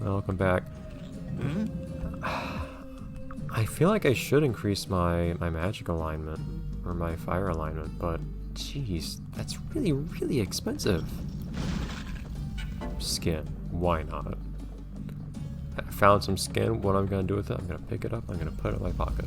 Welcome back. I feel like I should increase my magic alignment, or my fire alignment, but jeez, that's really, really expensive. Skin, why not? I found some skin, what I'm gonna do with it, I'm gonna pick it up, I'm gonna put it in my pocket.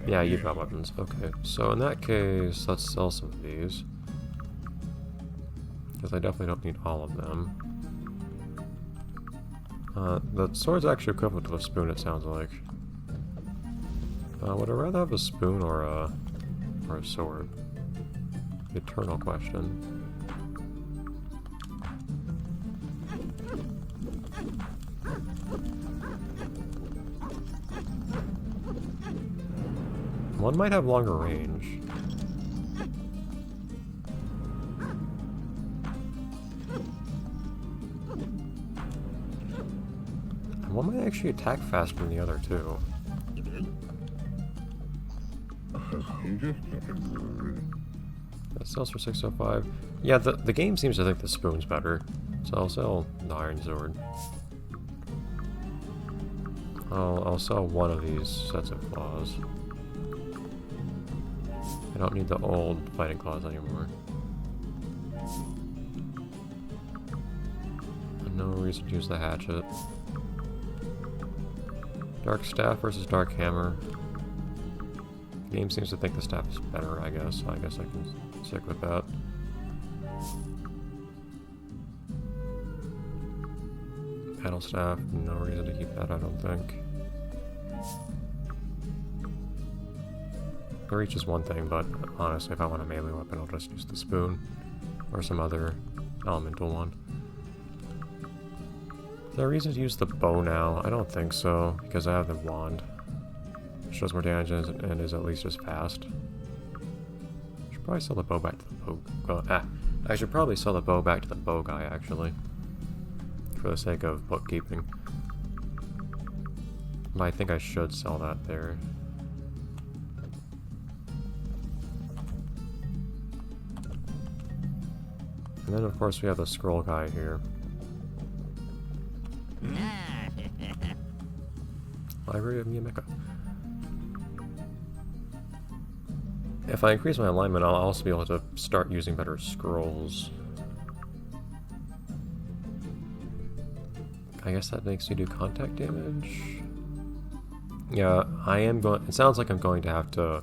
Yeah, you got weapons, okay. So in that case, let's sell some of these. Because I definitely don't need all of them. The sword's actually equivalent to a spoon, it sounds like. Would I rather have a spoon or a sword? The eternal question. One might have longer range. And one might actually attack faster than the other too. That sells for 605. Yeah, the game seems to think the spoon's better. So I'll sell the iron sword. I'll sell one of these sets of claws. I don't need the old fighting claws anymore. No reason to use the hatchet. Dark staff versus dark hammer. The game seems to think the staff is better, I guess. I guess I can stick with that. Battle staff, no reason to keep that, I don't think. The reach is one thing, but honestly, if I want a melee weapon, I'll just use the spoon. Or some other elemental one. Is there a reason to use the bow now? I don't think so, because I have the wand. Which does more damage and is at least as fast. I should probably sell the bow back to the bow... I should probably sell the bow back to the bow guy, actually. For the sake of bookkeeping. But I think I should sell that there. And then of course we have the scroll guy here. Library of Neopets. If I increase my alignment, I'll also be able to start using better scrolls. I guess that makes me do contact damage. Yeah, I am going. It sounds like I'm going to have to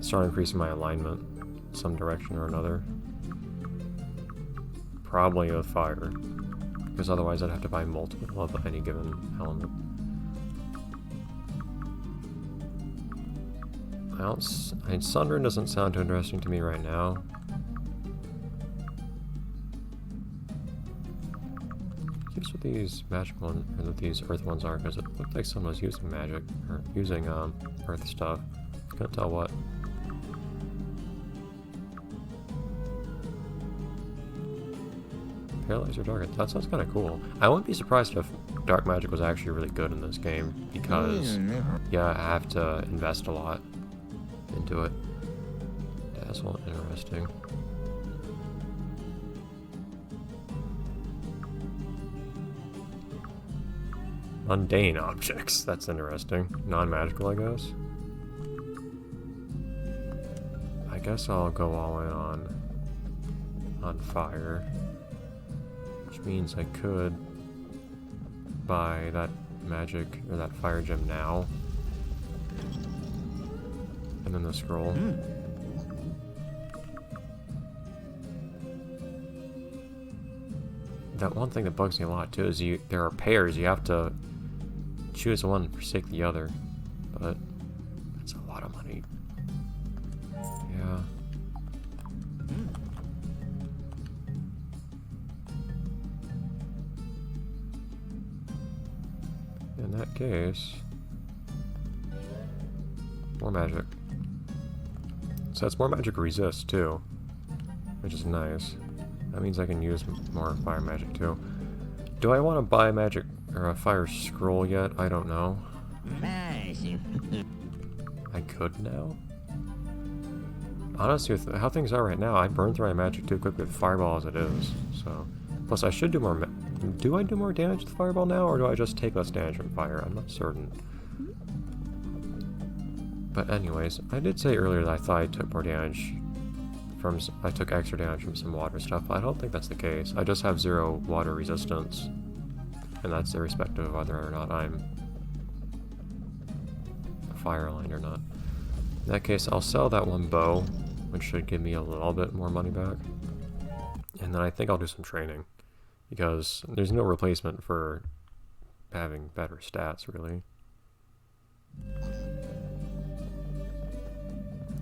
start increasing my alignment in some direction or another. Probably with fire, because otherwise I'd have to buy multiple of any given element. Sundering doesn't sound too interesting to me right now. Here's what these magic ones, or what these earth ones are, because it looked like someone was using magic, or using earth stuff. Couldn't tell what. Paralyzer Dark. That sounds kind of cool. I wouldn't be surprised if dark magic was actually really good in this game, because yeah, I have to invest a lot into it. That's all interesting. Mundane objects. That's interesting. Non-magical, I guess. I guess I'll go all in on fire. Which means I could buy that magic or that fire gem now. And then the scroll. That one thing that bugs me a lot too is there are pairs, you have to choose one and forsake the other. But that's a lot of money. Yeah. In that case, more magic. So that's more magic resist too, which is nice. That means I can use more fire magic too. Do I want to buy a magic or a fire scroll yet? I don't know. I could now. honestly, with how things are right now, I burn through my magic too quick with Fireball as it is. So, plus I should do more. Do I do more damage with Fireball now, or do I just take less damage from fire? I'm not certain. But anyways, I did say earlier that I thought I took more damage from. I took extra damage from some water stuff. But I don't think that's the case. I just have 0 water resistance, and that's irrespective of whether or not I'm a fire line or not. In that case, I'll sell that one bow, which should give me a little bit more money back. And then I think I'll do some training, because there's no replacement for having better stats, really.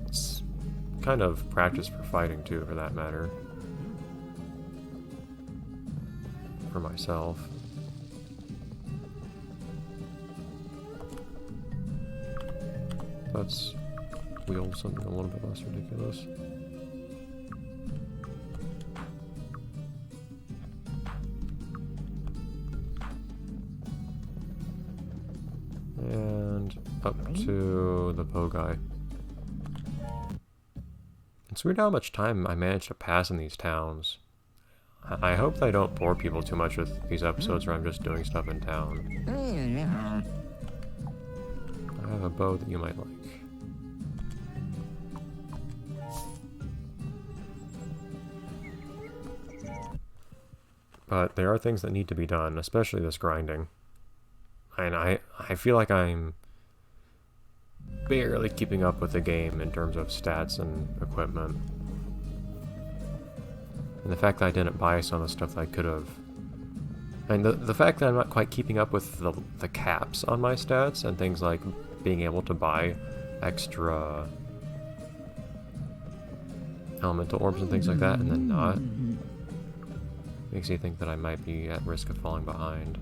It's kind of practice for fighting, too, for that matter. For myself. Let's wield something a little bit less ridiculous. And up to the bow guy. It's weird how much time I managed to pass in these towns. I hope that I don't bore people too much with these episodes where I'm just doing stuff in town. I have a bow that you might like. But there are things that need to be done, especially this grinding. And I feel like I'm barely keeping up with the game in terms of stats and equipment. And the fact that I didn't buy some of the stuff that I could have. And the fact that I'm not quite keeping up with the caps on my stats and things like being able to buy extra elemental orbs and things like that, and then not, makes me think that I might be at risk of falling behind.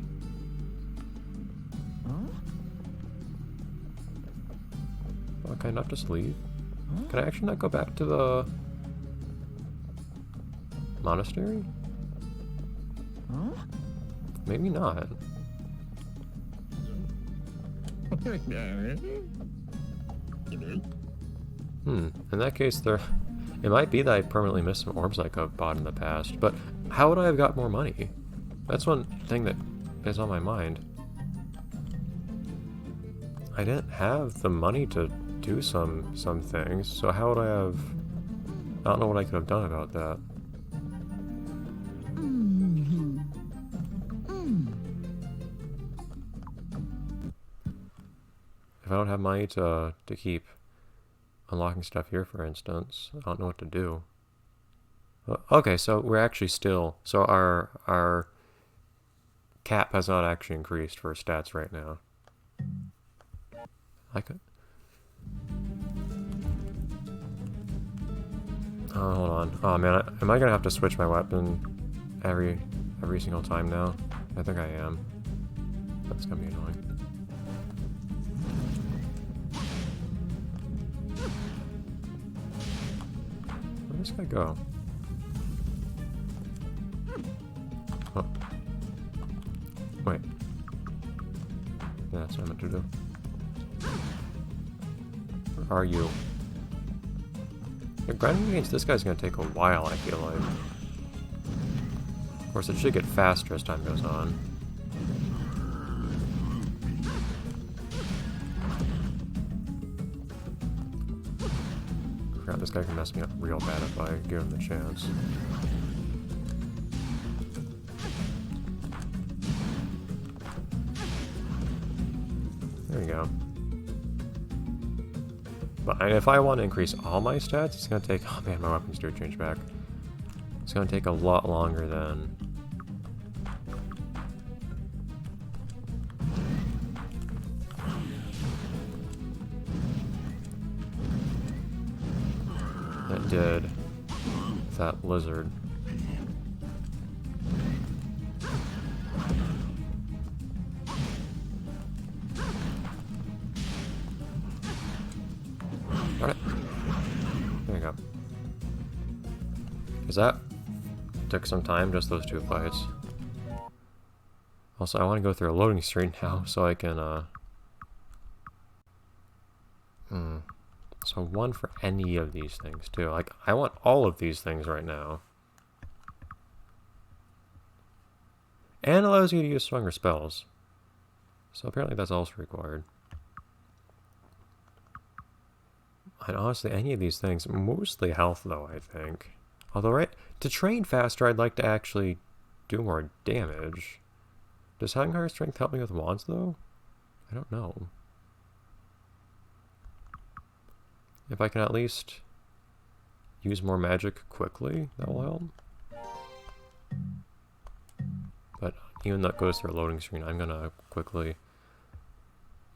Oh, can I not just leave? Can I actually not go back to the monastery? Maybe not. In that case, it might be that I permanently missed some orbs I could have bought in the past, but how would I have got more money? That's one thing that is on my mind. I didn't have the money to do some things, so how would I have... I don't know what I could have done about that. If I don't have money to keep unlocking stuff here, for instance, I don't know what to do. Okay, so we're actually still... So our cap has not actually increased for stats right now. I could... Oh, hold on. Oh man, am I gonna have to switch my weapon every single time now? I think I am. That's gonna be annoying. Where'd this guy go? Oh. Wait. Yeah, that's what I meant to do. Where are you? Yeah, grinding against this guy's gonna take a while, I feel like. Of course, it should get faster as time goes on. Crap, this guy can mess me up real bad if I give him the chance. There we go. But if I want to increase all my stats, it's going to take... Oh man, my weapons do change back. It's going to take a lot longer than... That did with that lizard. Got it. There you go. Because that took some time, just those two fights. Also, I want to go through a loading screen now, so I can, So 1 for any of these things, too. Like, I want all of these things right now. And allows you to use stronger spells. So apparently that's also required. And honestly, any of these things, mostly health though, I think. Although, right, to train faster, I'd like to actually do more damage. Does having higher strength help me with wands, though? I don't know. If I can at least use more magic quickly, that will help. But even though it goes through a loading screen, I'm gonna quickly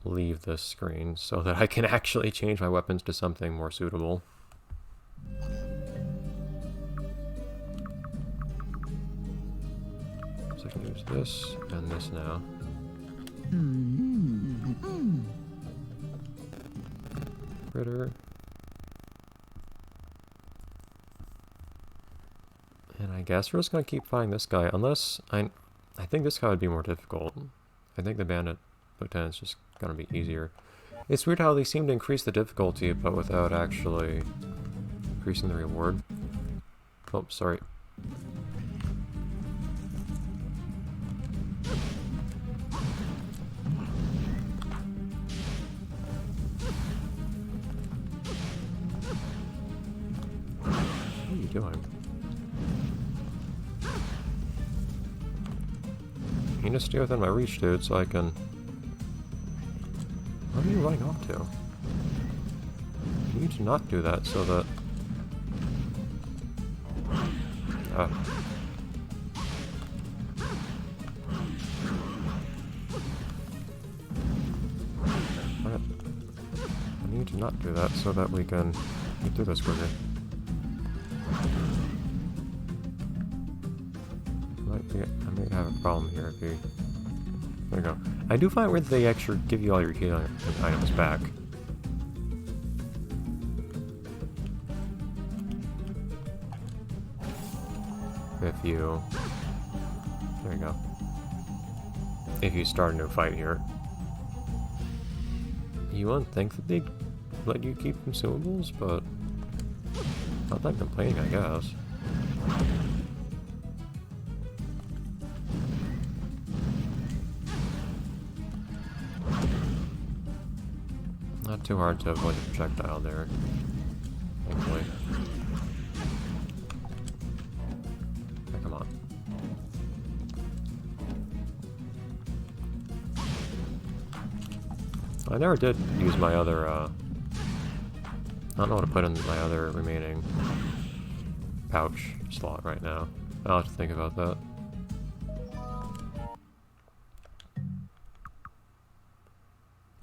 leave this screen so that I can actually change my weapons to something more suitable. So I can use this and this now. Critter. And I guess we're just gonna keep fighting this guy, unless I think this guy would be more difficult. I think the bandit lieutenant's just gonna be easier. It's weird how they seem to increase the difficulty, but without actually increasing the reward. Oh, sorry. What are you doing? You need to stay within my reach, dude, so I can... Where are you running off to? You need to not do that so that... Alright. I need to not do that so that we can get through this quicker. I might have a problem here if you... There we go. I do find it weird that they actually give you all your healing items back. If you... There you go. If you start a new fight here. You wouldn't think that they'd let you keep consumables, but... Not that I'm complaining, I guess. Not too hard to avoid the projectile there, thankfully. Okay, come on. I never did use my other, I don't know what to put in my other remaining pouch slot right now. I'll have to think about that.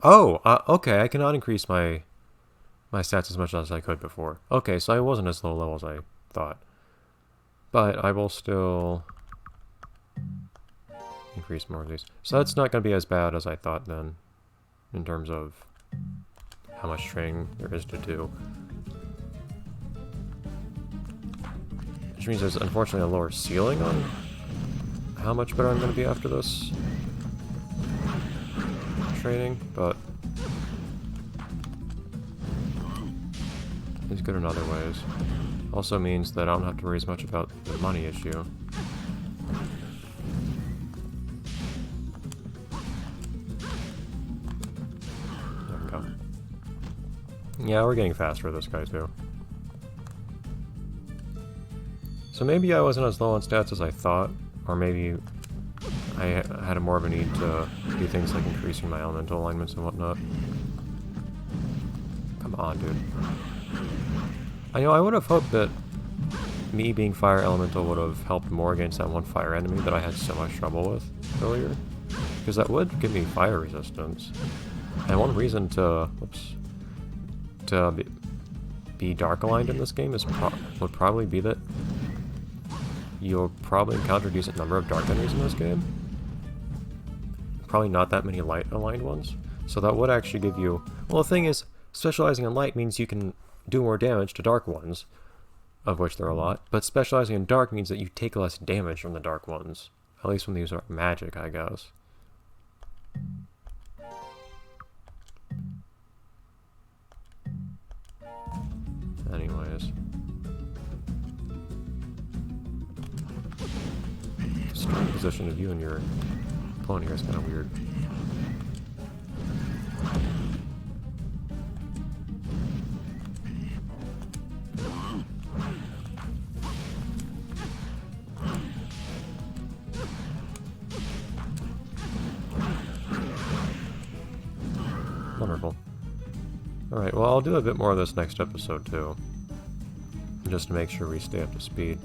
Oh, okay, I cannot increase my stats as much as I could before. Okay, so I wasn't as low level as I thought. But I will still increase more of these. So that's not going to be as bad as I thought then, in terms of how much training there is to do. Which means there's unfortunately a lower ceiling on how much better I'm going to be after this training, but it's good in other ways. Also means that I don't have to worry as much about the money issue. There we go. Yeah, we're getting faster with this guy too. So maybe I wasn't as low on stats as I thought, or maybe I had more of a need to do things like increasing my elemental alignments and whatnot. Come on, dude. I know I would have hoped that me being fire elemental would have helped more against that one fire enemy that I had so much trouble with earlier. Because that would give me fire resistance. And one reason to be dark aligned in this game is would probably be that you'll probably encounter a decent number of dark enemies in this game. Probably not that many light aligned ones. So that would actually give you... Well, the thing is, specializing in light means you can do more damage to dark ones, of which there are a lot, but specializing in dark means that you take less damage from the dark ones. At least when these are magic, I guess. starting position of you and your opponent here is kind of weird. Wonderful. Alright, well, I'll do a bit more of this next episode, too. Just to make sure we stay up to speed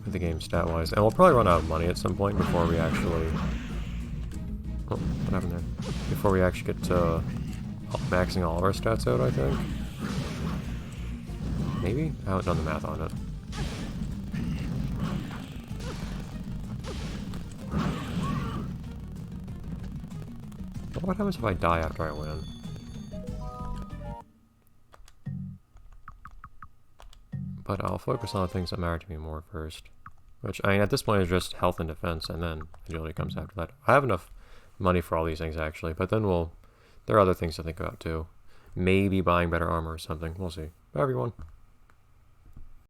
with the game stat-wise. And we'll probably run out of money at some point before we actually... Oh, what happened there? Before we actually get to maxing all of our stats out, I think. Maybe? I haven't done the math on it. But what happens if I die after I win? But I'll focus on the things that matter to me more first. Which, I mean, at this point is just health and defense, and then agility comes after that. I have enough money for all these things, actually, but then there are other things to think about, too. Maybe buying better armor or something. We'll see. Bye, everyone.